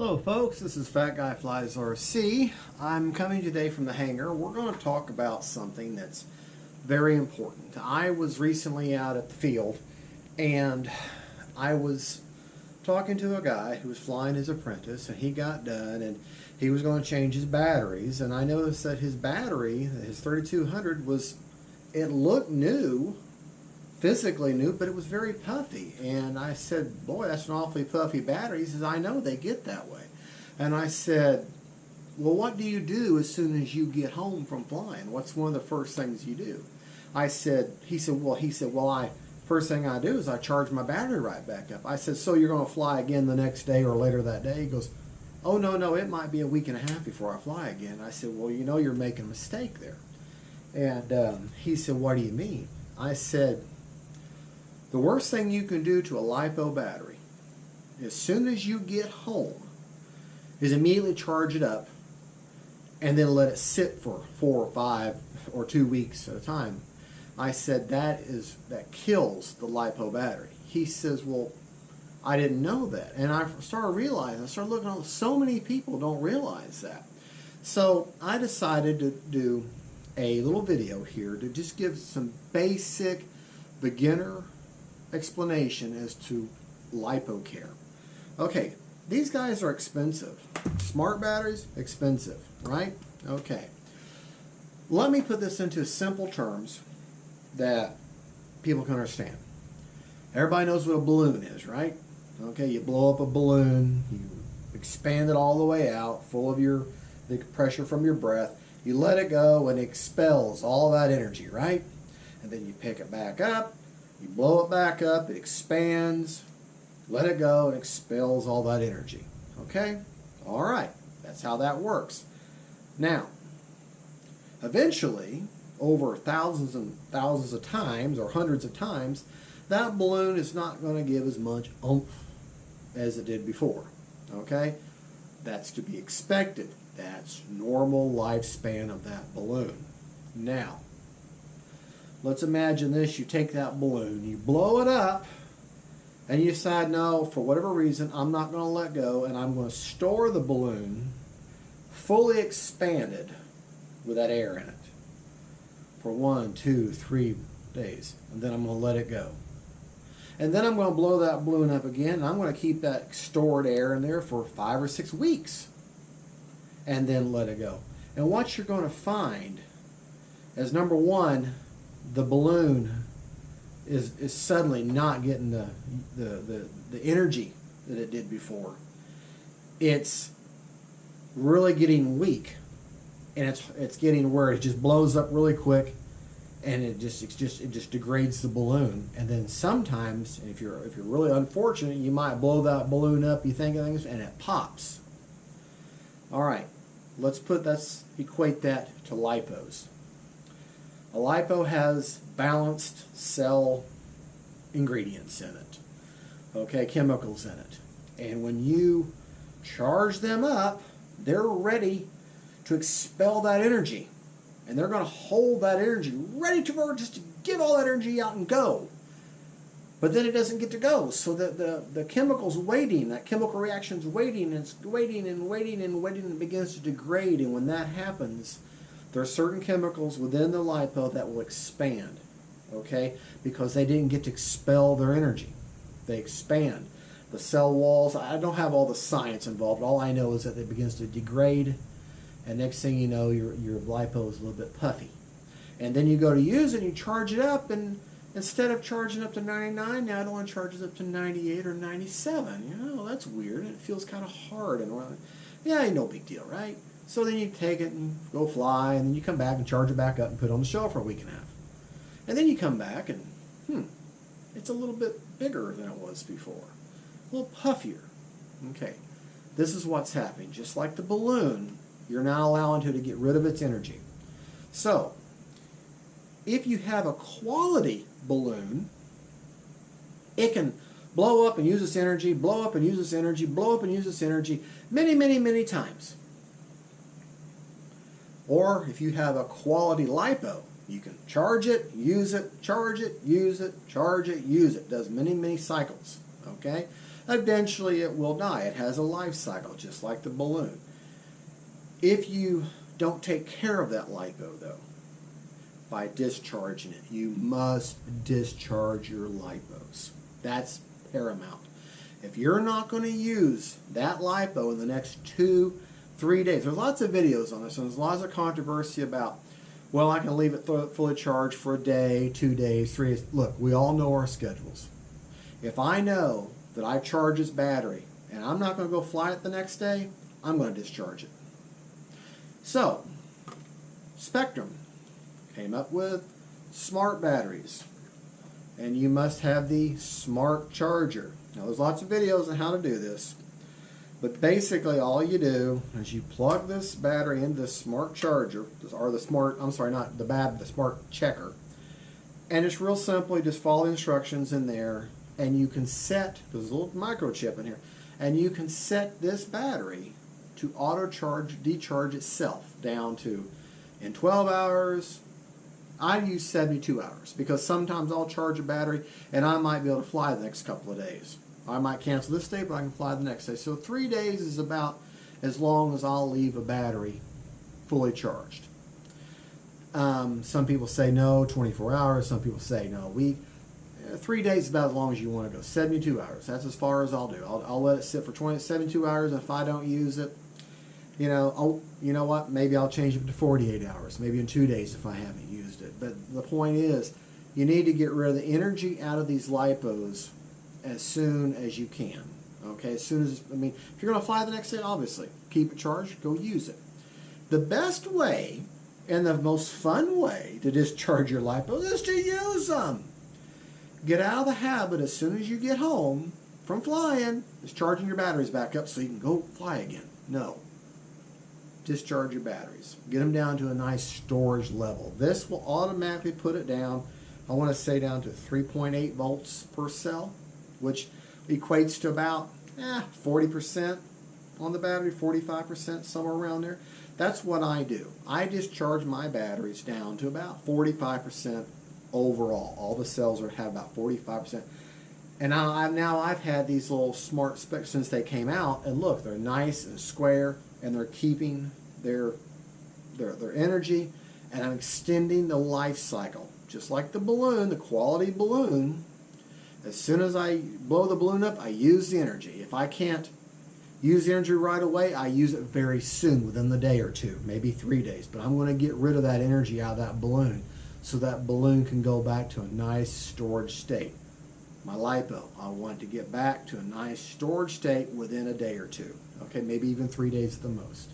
Hello folks, this is Fat Guy Flies RC. I'm coming today from the hangar. We're going to talk about something that's very important. I was recently out at the field and I was talking to a guy who was flying his apprentice, and he got done and he was going to change his batteries, and I noticed that his battery, his 3200, it looked new, physically new, but it was very puffy. And I said, boy, that's an awfully puffy battery. He says, I know, they get that way. And I said, well, what do you do as soon as you get home from flying? What's one of the first things you do? He said, first thing I do is I charge my battery right back up. I said, so you're going to fly again the next day or later that day? He goes, oh, no, it might be a week and a half before I fly again. I said, well, you know, you're making a mistake there. And he said, what do you mean? I said, the worst thing you can do to a LiPo battery, as soon as you get home, is immediately charge it up and then let it sit for 4 or 5 or 2 weeks at a time. I said, that kills the LiPo battery. He says, well, I didn't know that. And I started looking at so many people don't realize that. So I decided to do a little video here to just give some basic beginner explanation as to lipo care. Okay, these guys are expensive. Smart batteries, expensive, right? Okay. Let me put this into simple terms that people can understand. Everybody knows what a balloon is, right? Okay, you blow up a balloon, you expand it all the way out, full of the pressure from your breath. You let it go and it expels all that energy, right? And then you pick it back up. You blow it back up, it expands, let it go, and expels all that energy. Okay? All right. That's how that works. Now, eventually, over thousands and thousands of times, or hundreds of times, that balloon is not going to give as much oomph as it did before. Okay? That's to be expected. That's normal lifespan of that balloon. Now, let's imagine this. You take that balloon, you blow it up, and you decide, no, for whatever reason, I'm not going to let go, and I'm going to store the balloon fully expanded with that air in it for 1, 2, 3 days, and then I'm going to let it go. And then I'm going to blow that balloon up again, and I'm going to keep that stored air in there for 5 or 6 weeks, and then let it go. And what you're going to find is, number one, the balloon is suddenly not getting the energy that it did before. It's really getting weak, and it's getting where it just blows up really quick, and it just degrades the balloon. And then sometimes, if you're really unfortunate, you might blow that balloon up, you think of things, and it pops. All right, let's equate that to lipos. A lipo has balanced cell ingredients in it, okay, chemicals in it. And when you charge them up, they're ready to expel that energy. And they're going to hold that energy, ready to just to give all that energy out and go. But then it doesn't get to go. So the chemical's waiting, that chemical reaction's waiting, and it's waiting and waiting and waiting, and it begins to degrade. And when that happens, there are certain chemicals within the lipo that will expand, okay? Because they didn't get to expel their energy. They expand. The cell walls, I don't have all the science involved. All I know is that it begins to degrade, and next thing you know, your lipo is a little bit puffy. And then you go to use it, and you charge it up, and instead of charging up to 99, now it only charges up to 98 or 97. You know, that's weird, and it feels kind of hard. And yeah, no big deal, right? So then you take it and go fly, and then you come back and charge it back up and put it on the shelf for a week and a half. And then you come back and, it's a little bit bigger than it was before. A little puffier. Okay, this is what's happening. Just like the balloon, you're now allowing it to get rid of its energy. So, if you have a quality balloon, it can blow up and use its energy, blow up and use its energy, blow up and use its energy many, many, many times. Or if you have a quality lipo, you can charge it, use it, charge it, use it, charge it, use it. It does many, many cycles. Okay? eventually it will die. It has a life cycle, just like the balloon. If you don't take care of that lipo, though, by discharging it, you must discharge your lipos. That's paramount. If you're not going to use that lipo in the next 2-3 days, there's lots of videos on this, and there's lots of controversy about, well, I can leave it fully charged for a day, 2 days, 3 days. Look, we all know our schedules. If I know that I charge this battery and I'm not going to go fly it the next day, I'm going to discharge it. So, Spectrum came up with smart batteries, and you must have the smart charger. Now, there's lots of videos on how to do this, but basically all you do is you plug this battery into the smart charger, or the smart, I'm sorry, not the smart checker, and it's real simple. You just follow the instructions in there, and you can set, there's a little microchip in here, and you can set this battery to auto charge, decharge itself down to, in 12 hours, I use 72 hours, because sometimes I'll charge a battery and I might be able to fly the next couple of days. I might cancel this day, but I can fly the next day. So 3 days is about as long as I'll leave a battery fully charged. Some people say no, 24 hours. Some people say no, a week. 3 days is about as long as you want to go. 72 hours. That's as far as I'll do. I'll let it sit for 72 hours. And if I don't use it, you know what? Maybe I'll change it to 48 hours. Maybe in 2 days if I haven't used it. But the point is, you need to get rid of the energy out of these lipos as soon as you can. Okay, as soon as, I mean, if you're going to fly the next day, obviously, keep it charged, go use it. The best way and the most fun way to discharge your lipos is to use them. Get out of the habit as soon as you get home from flying, is charging your batteries back up so you can go fly again. No. Discharge your batteries. Get them down to a nice storage level. This will automatically put it down, I want to say down to 3.8 volts per cell, which equates to about 40% on the battery, 45%, somewhere around there. That's what I do. I discharge my batteries down to about 45% overall. All the cells have about 45%. And now I've had these little smart specs since they came out, and look, they're nice and square, and they're keeping their energy, and I'm extending the life cycle. Just like the balloon, the quality balloon, as soon as I blow the balloon up, I use the energy. If I can't use the energy right away, I use it very soon, within the day or two, maybe 3 days. But I'm going to get rid of that energy out of that balloon so that balloon can go back to a nice storage state. My lipo, I want to get back to a nice storage state within a day or two. Okay, maybe even 3 days at the most.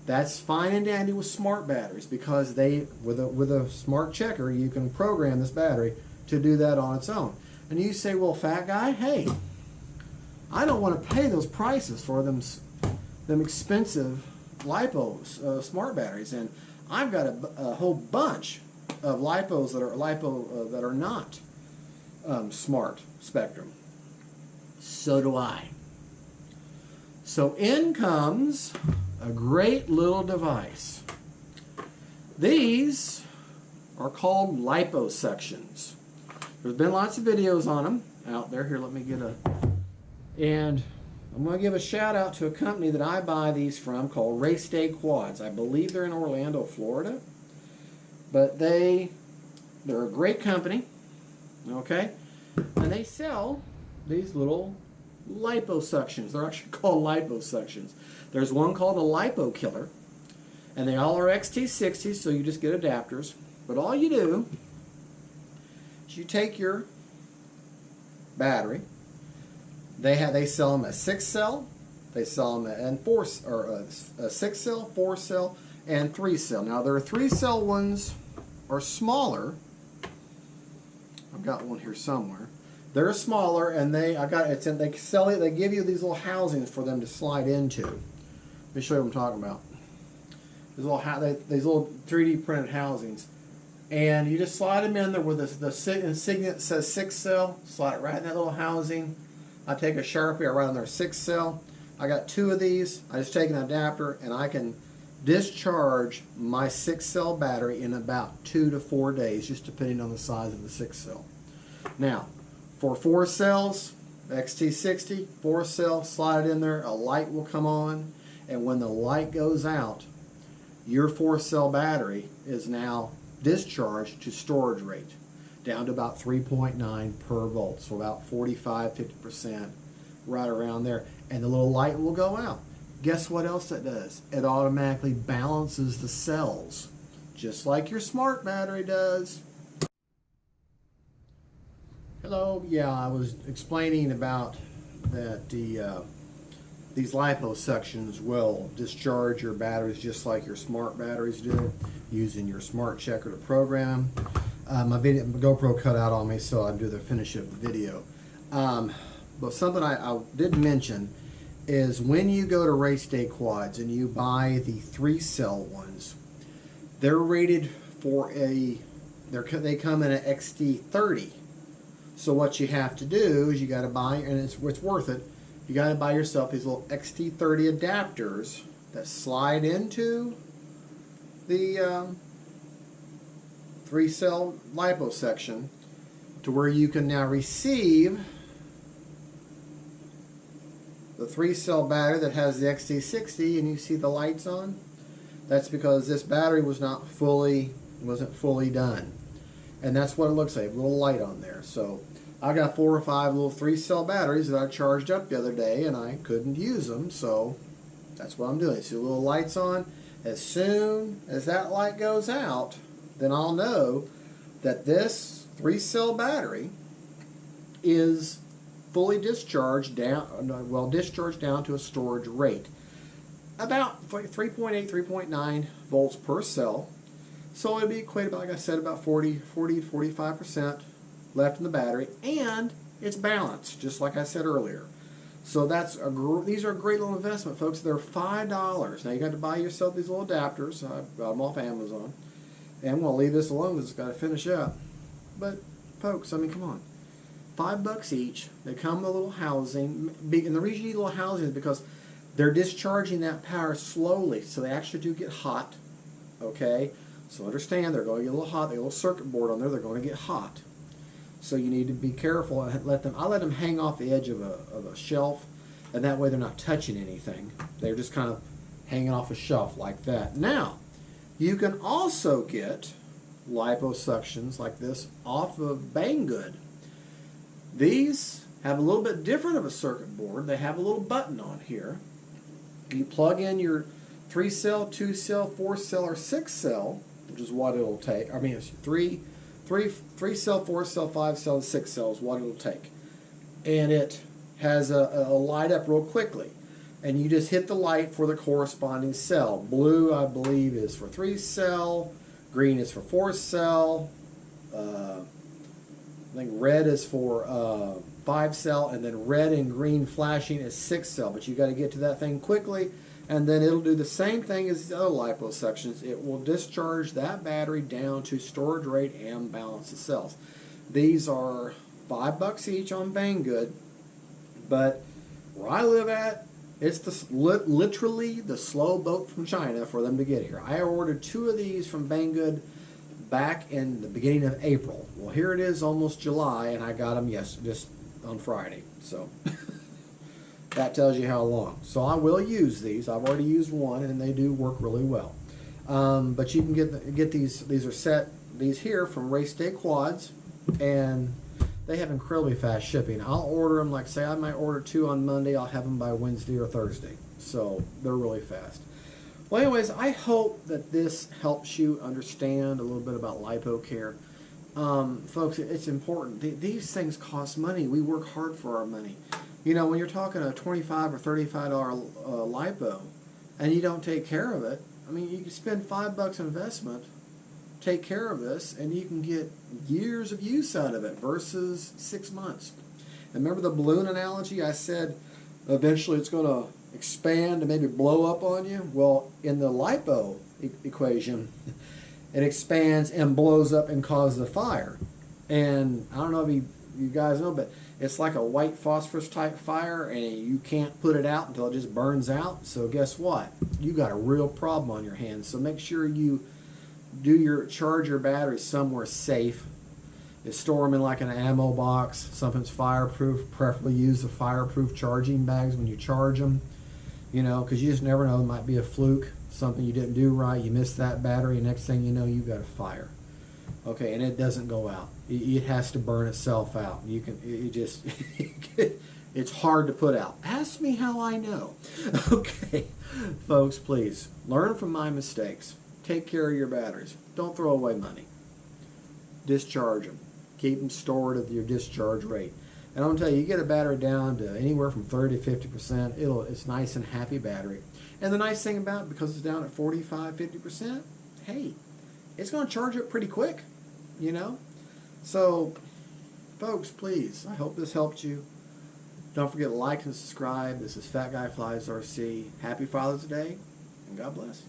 That's fine and dandy with smart batteries, because with a smart checker, you can program this battery to do that on its own. And you say, well, fat guy, hey, I don't want to pay those prices for them expensive lipos, smart batteries, and I've got a whole bunch of lipos that are not smart Spectrum. So do I. So in comes a great little device. These are called liposections. There's been lots of videos on them out there. Here, let me get and I'm going to give a shout out to a company that I buy these from called Race Day Quads. I believe they're in Orlando, Florida. But they're a great company, okay? And they sell these little liposections. They're actually called liposections. There's one called a lipo killer, and they all are XT60s, so you just get adapters. But all you do is you take your battery. They sell them as 6-cell. They sell them in a 6-cell, 4-cell, and 3-cell. Now their 3-cell ones are smaller. I've got one here somewhere. They're smaller, and they sell it. They give you these little housings for them to slide into. Let me show you what I'm talking about. These little 3D printed housings, and you just slide them in there with the insignia that says 6-cell. Slide it right in that little housing. I take a Sharpie, I write on there 6-cell. I got 2 of these. I just take an adapter, and I can discharge my 6-cell battery in about 2 to 4 days, just depending on the size of the 6-cell. Now, for 4 cells, XT60, 4-cell, slide it in there, a light will come on, and when the light goes out, your 4-cell battery is now discharged to storage rate, down to about 3.9 per volt, so about 45–50%, right around there, and the little light will go out. Guess what else it does? It automatically balances the cells, just like your smart battery does. Hello, yeah, I was explaining about that these LIPO sections will discharge your batteries just like your smart batteries do, using your smart checker to program. My GoPro cut out on me, so I'll do the finish of the video. But something I did mention is when you go to race day quads and you buy the 3-cell ones, they're rated for they come in an XT30. So what you have to do is you got to buy, and it's worth it, you got to buy yourself these little XT30 adapters that slide into the 3-cell LIPO section, to where you can now receive the 3-cell battery that has the XT60, and you see the lights on. That's because this battery wasn't fully done. And that's what it looks like, a little light on there. So I got 4 or 5 little 3-cell batteries that I charged up the other day, and I couldn't use them, so that's what I'm doing. See the little lights on? As soon as that light goes out, then I'll know that this 3-cell battery is fully discharged down, discharged down to a storage rate. About 3.8, 3.9 volts per cell. So it'd be equated, like I said, about 40 to 45% left in the battery, and it's balanced, just like I said earlier. So these are a great little investment, folks. They're $5. Now you got to buy yourself these little adapters. I got them off Amazon, and we'll leave this alone because it's got to finish up. But folks, I mean, come on, $5 each. They come with a little housing, and the reason you need a little housing is because they're discharging that power slowly, so they actually do get hot. Okay. So understand, they're going to get a little hot. They have a little circuit board on there. They're going to get hot. So you need to be careful and I let them hang off the edge of a shelf, and that way they're not touching anything. They're just kind of hanging off a shelf like that. Now, you can also get liposuctions like this off of Banggood. These have a little bit different of a circuit board. They have a little button on here. You plug in your 3-cell, 2-cell, 4-cell, or 6-cell, which is what it'll take. I mean, it's 3-cell, 4-cell, 5-cell, and 6-cell is what it'll take. And it has a light up real quickly. And you just hit the light for the corresponding cell. Blue, I believe, is for 3-cell. Green is for 4-cell. I think red is for 5-cell. And then red and green flashing is 6-cell. But you got to get to that thing quickly. And then it'll do the same thing as the other LIPO sections. It will discharge that battery down to storage rate and balance the cells. These are $5 each on Banggood, but where I live at, it's literally the slow boat from China for them to get here. I ordered 2 of these from Banggood back in the beginning of April. Well, here it is, almost July, and I got them just on Friday. So that tells you how long. So I will use these. I've already used one, and they do work really well. But you can get these. These are set. These here from Race Day Quads, and they have incredibly fast shipping. I'll order them. Like say, I might order 2 on Monday. I'll have them by Wednesday or Thursday. So they're really fast. Well, anyways, I hope that this helps you understand a little bit about lipo folks. It's important. These things cost money. We work hard for our money. You know, when you're talking a $25 or $35 lipo, and you don't take care of it, I mean, you can spend $5 investment, take care of this, and you can get years of use out of it versus 6 months. And remember the balloon analogy? I said eventually it's going to expand and maybe blow up on you. Well, in the lipo equation, it expands and blows up and causes a fire. And I don't know if you guys know, but it's like a white phosphorus type fire, and you can't put it out until it just burns out. So guess what? You got a real problem on your hands. So make sure you charge your battery somewhere safe. is store them in like an ammo box, something that's fireproof. Preferably use the fireproof charging bags when you charge them, you know, because you just never know. It might be a fluke, something you didn't do right, you missed that battery, next thing you know, you've got a fire. Okay, and it doesn't go out. It has to burn itself out. You can, it just, it's hard to put out. Ask me how I know. Okay, folks, please learn from my mistakes. Take care of your batteries. Don't throw away money. Discharge them. Keep them stored at your discharge rate. And I'm going to tell you, you get a battery down to anywhere from 30 to 50%, it's nice and happy battery. And the nice thing about it, because it's down at 45, 50%, hey, it's going to charge up pretty quick, you know. So, folks, please, I hope this helped you. Don't forget to like and subscribe. This is Fat Guy Flies RC. Happy Father's Day, and God bless.